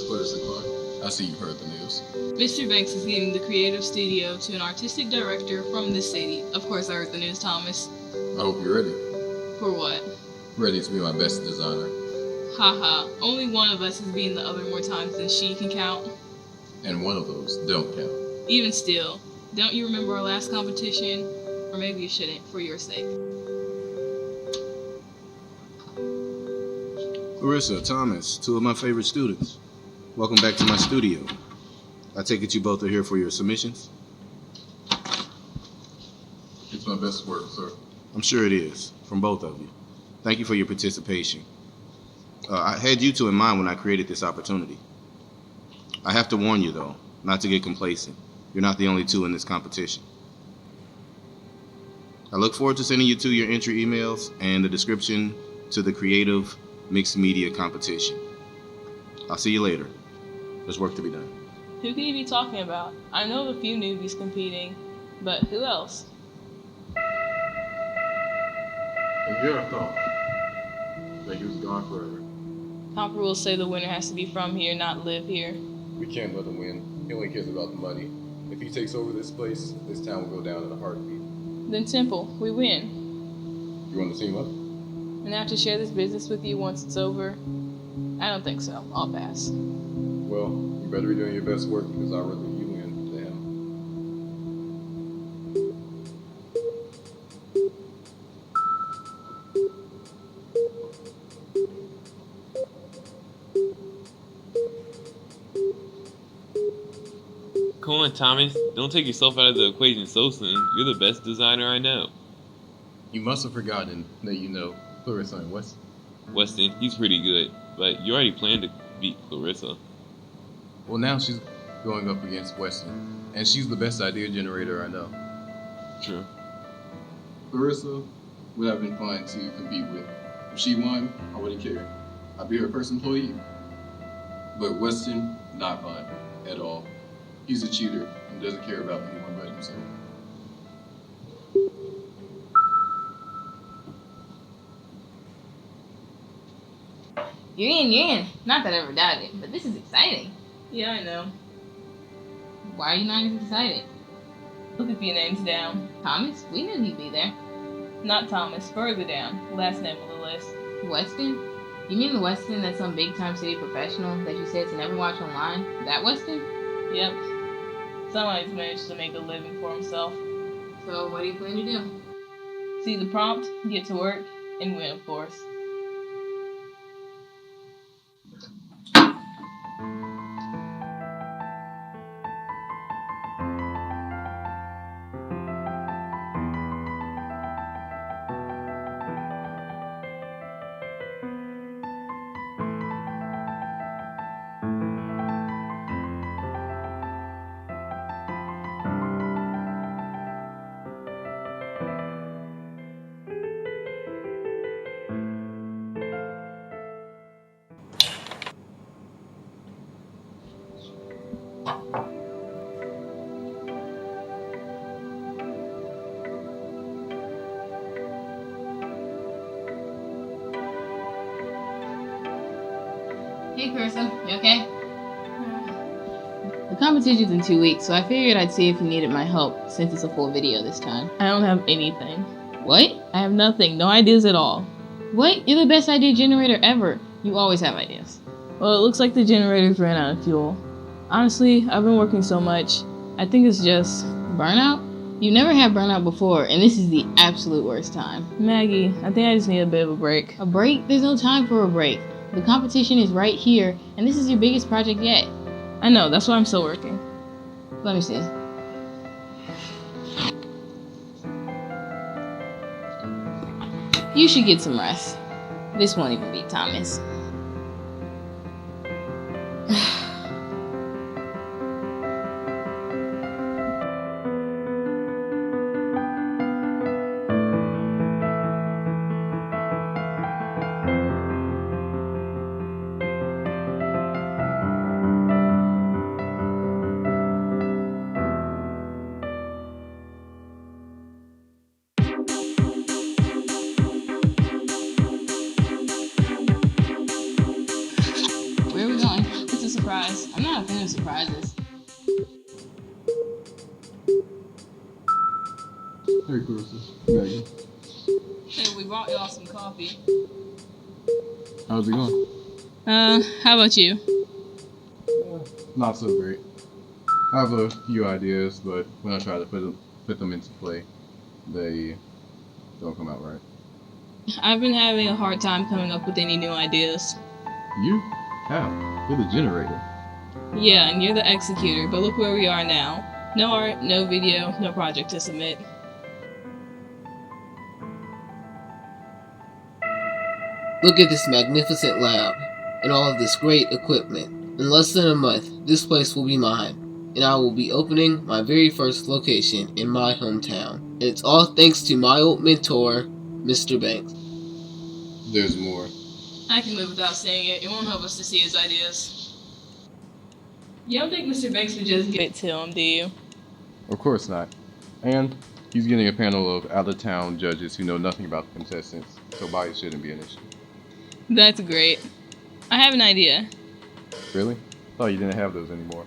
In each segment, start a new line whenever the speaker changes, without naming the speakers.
Clarrissa Clark. I see you've heard the news.
Mr. Banks is giving the creative studio to an artistic director from this city. Of course I heard the news, Thomas.
I hope you're ready.
For what?
Ready to be my best designer.
Haha, only one of us has been the other more times than she can count.
And one of those don't count.
Even still, don't you remember our last competition? Or maybe you shouldn't, for your sake.
Clarrissa, Thomas, two of my favorite students. Welcome back to my studio. I take it you both are here for your submissions?
It's my best work, sir.
I'm sure it is, from both of you. Thank you for your participation. I had you two in mind when I created this opportunity. I have to warn you, though, not to get complacent. You're not the only two in this competition. I look forward to sending you two your entry emails and the description to the creative mixed media competition. I'll see you later. There's work to be done.
Who could you be talking about? I know of a few newbies competing, but who else?
And here I thought. Like he was gone forever.
Comp rules say the winner has to be from here, not live here.
We can't let him win. He only cares about the money. If he takes over this place, this town will go down in a heartbeat.
Then simple, we win.
You want to team up?
And have to share this business with you once it's over? I don't think so. I'll pass.
Well, you better be doing your best work because I'd rather you win than him.
Come on, Thomas. Don't take yourself out of the equation so soon. You're the best designer I know.
You must have forgotten that you know Clarrissa and Weston.
Weston, he's pretty good, but you already planned to beat Clarrissa.
Well, now she's going up against Weston, and she's the best idea generator I know.
True.
Clarrissa would have been fun to compete with. If she won, I wouldn't care. I'd be her first employee. But Weston, not fun at all. He's a cheater and doesn't care about anyone but himself.
You're in. Not that I ever doubted it, but this is exciting.
Yeah, I know.
Why are you not as excited?
Look a few names down.
Thomas? We knew he'd be there.
Not Thomas, further down. Last name on the list.
Weston? You mean the Weston that's some big-time city professional that you said to never watch online? That Weston?
Yep. Somebody's managed to make a living for himself.
So what do you plan to do?
See the prompt, get to work, and win, of course.
Hey, Clarrissa. You okay? The competition's in 2 weeks, so I figured I'd see if you needed my help since it's a full video this time.
I don't have anything.
What?
I have nothing. No ideas at all.
What? You're the best idea generator ever. You always have ideas.
Well, it looks like the generators ran out of fuel. Honestly, I've been working so much. I think it's just...
Burnout? You never had burnout before, and this is the absolute worst time.
Maggie, I think I just need a bit of a break.
A break? There's no time for a break. The competition is right here, and this is your biggest project yet.
I know, that's why I'm still working.
Let me see. You should get some rest. This won't even beat Thomas.
Hey, Clarrissa. Maggie.
Hey, we brought y'all some coffee.
How's it going?
How about you?
Not so great. I have a few ideas, but when I try to put them into play, they don't come out right.
I've been having a hard time coming up with any new ideas.
You? How? You're the generator.
Yeah, and you're the executor, but look where we are now. No art, no video, no project to submit.
Look at this magnificent lab and all of this great equipment. In less than a month, this place will be mine, and I will be opening my very first location in my hometown. And it's all thanks to my old mentor, Mr. Banks.
There's more.
I can live without saying it. It won't help us to see his ideas. You don't think Mr. Banks would just give it to him, do you?
Of course not. And he's getting a panel of out-of-town judges who know nothing about the contestants, so bias shouldn't be an issue.
That's great. I have an idea.
Really? Thought you didn't have those anymore.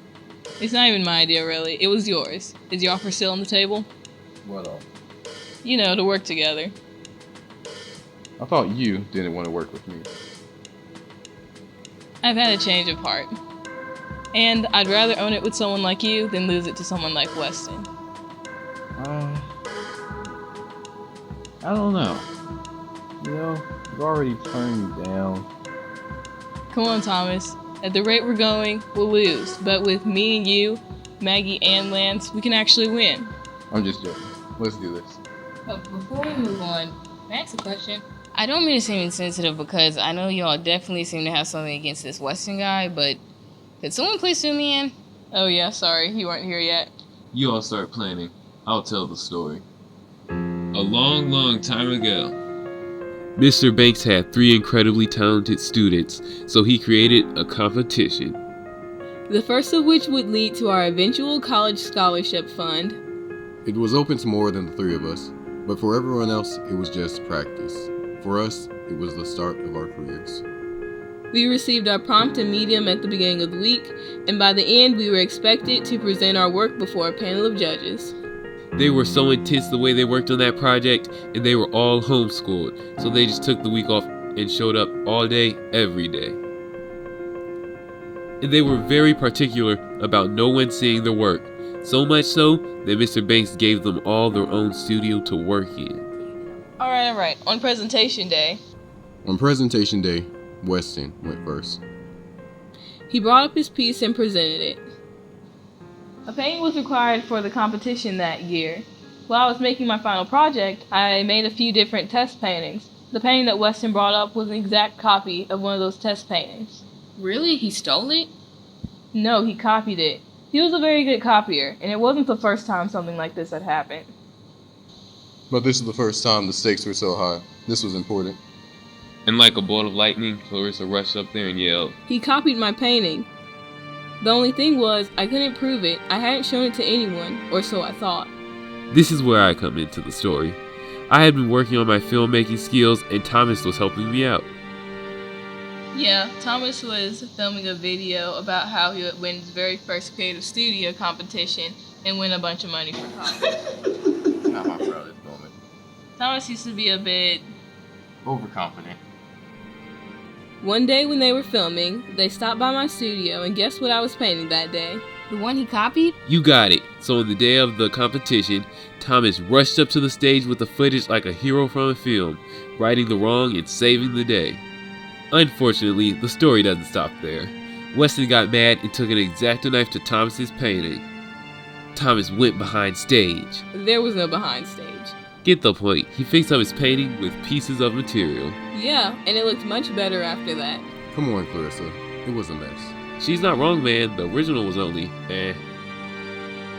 It's not even my idea, really. It was yours. Is your offer still on the table?
What all?
You know, to work together.
I thought you didn't want to work with me.
I've had a change of heart. And I'd rather own it with someone like you than lose it to someone like Weston.
I don't know. You know, you've already turned me down.
Come on, Thomas. At the rate we're going, we'll lose. But with me and you, Maggie and Lance, we can actually win.
I'm just joking. Let's do this.
But before we move on, can I ask a question? I don't mean to seem insensitive because I know y'all definitely seem to have something against this Weston guy, but could someone please fill me in?
Oh yeah, sorry, you weren't here yet.
You all start planning. I'll tell the story. A long, long time ago, Mr. Banks had 3 incredibly talented students, so he created a competition.
The first of which would lead to our eventual college scholarship fund.
It was open to more than the 3 of us, but for everyone else, it was just practice. For us, it was the start of our careers.
We received our prompt and medium at the beginning of the week, and by the end, we were expected to present our work before a panel of judges.
They were so intense the way they worked on that project, and they were all homeschooled, so they just took the week off and showed up all day, every day. And they were very particular about no one seeing their work, so much so that Mr. Banks gave them all their own studio to work in.
Alright. On presentation day,
On presentation day, Weston went first.
he brought up his piece and presented it. A painting was required for the competition that year. While I was making my final project, I made a few different test paintings. The painting that Weston brought up was an exact copy of one of those test paintings.
Really? He stole it?
No, he copied it. He was a very good copier, and it wasn't the first time something like this had happened.
But this is the first time the stakes were so high. This was important.
And like a bolt of lightning, Clarrissa rushed up there and yelled,
He copied my painting. The only thing was, I couldn't prove it. I hadn't shown it to anyone, or so I thought.
"This is where I come into the story. I had been working on my filmmaking skills, and Thomas was helping me out.
Yeah, Thomas was filming a video about how he would win his very first creative studio competition and win a bunch of money for college.
Not my proudest moment.
Thomas used to be a bit...
Overconfident.
One day when they were filming, they stopped by my studio, and guess what I was painting that day?
The one he copied?
You got it." So on the day of the competition, Thomas rushed up to the stage with the footage like a hero from a film, righting the wrong and saving the day. Unfortunately, the story doesn't stop there. Weston got mad and took an X-Acto knife to Thomas's painting. Thomas went behind stage.
There was no behind stage.
Get the point. He fixed up his painting with pieces of material.
Yeah, and it looked much better after that.
Come on, Clarrissa. It was a mess.
She's not wrong, man. The original was only,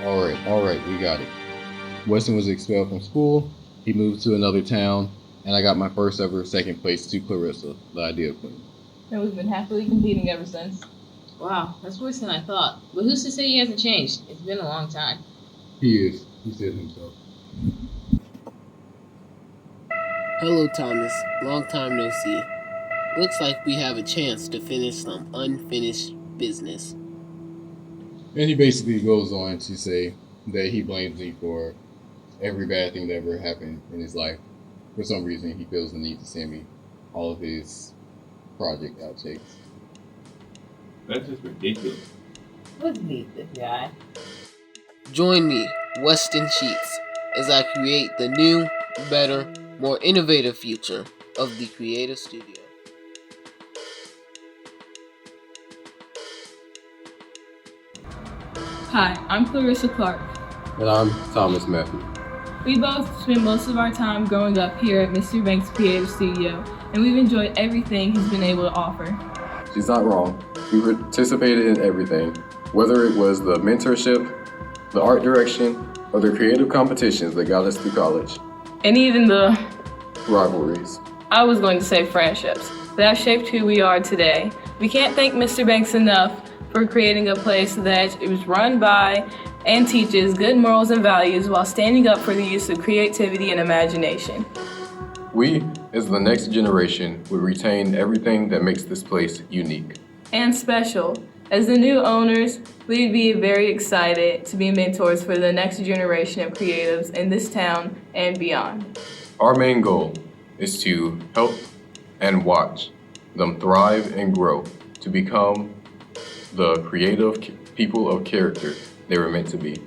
Alright, we got it. Weston was expelled from school, he moved to another town, and I got my first ever second place to Clarrissa, the idea queen.
And we've been happily competing ever since.
Wow, that's worse than I thought. But who's to say he hasn't changed? It's been a long time.
He is, he said himself.
Hello, Thomas. Long time no see. Looks like we have a chance to finish some unfinished business.
And he basically goes on to say that he blames me for every bad thing that ever happened in his life. For some reason, he feels the need to send me all of his project outtakes.
That's just ridiculous.
Let's meet this guy.
Join me, Weston Sheets, as I create the new, better, more innovative future of the Creative Studio.
Hi, I'm Clarrissa Clark.
And I'm Thomas Matthew.
We both spent most of our time growing up here at Mr. Banks' Creative Studio, and we've enjoyed everything he's been able to offer.
She's not wrong. We participated in everything, whether it was the mentorship, the art direction, or the creative competitions that got us through college.
And even the,
Rivalries.
I was going to say friendships, that have shaped who we are today. We can't thank Mr. Banks enough for creating a place that is run by and teaches good morals and values while standing up for the use of creativity and imagination.
We, as the next generation, will retain everything that makes this place unique.
And special. As the new owners, we'd be very excited to be mentors for the next generation of creatives in this town and beyond.
Our main goal is to help and watch them thrive and grow to become the creative people of character they were meant to be.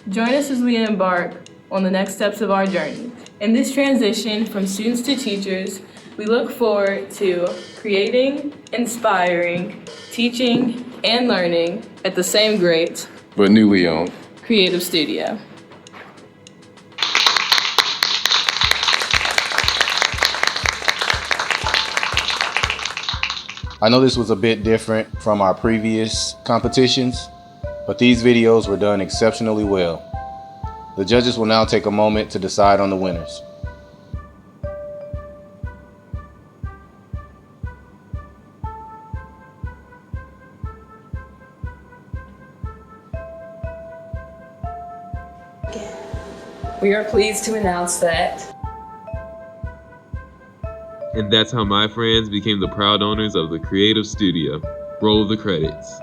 Join us as we embark on the next steps of our journey. In this transition from students to teachers, we look forward to creating, inspiring, teaching, and learning at the same great
But newly owned.
Creative Studio.
I know this was a bit different from our previous competitions, but these videos were done exceptionally well. The judges will now take a moment to decide on the winners.
We are pleased to announce that
And that's how my friends became the proud owners of the Creative Studio. Roll the credits.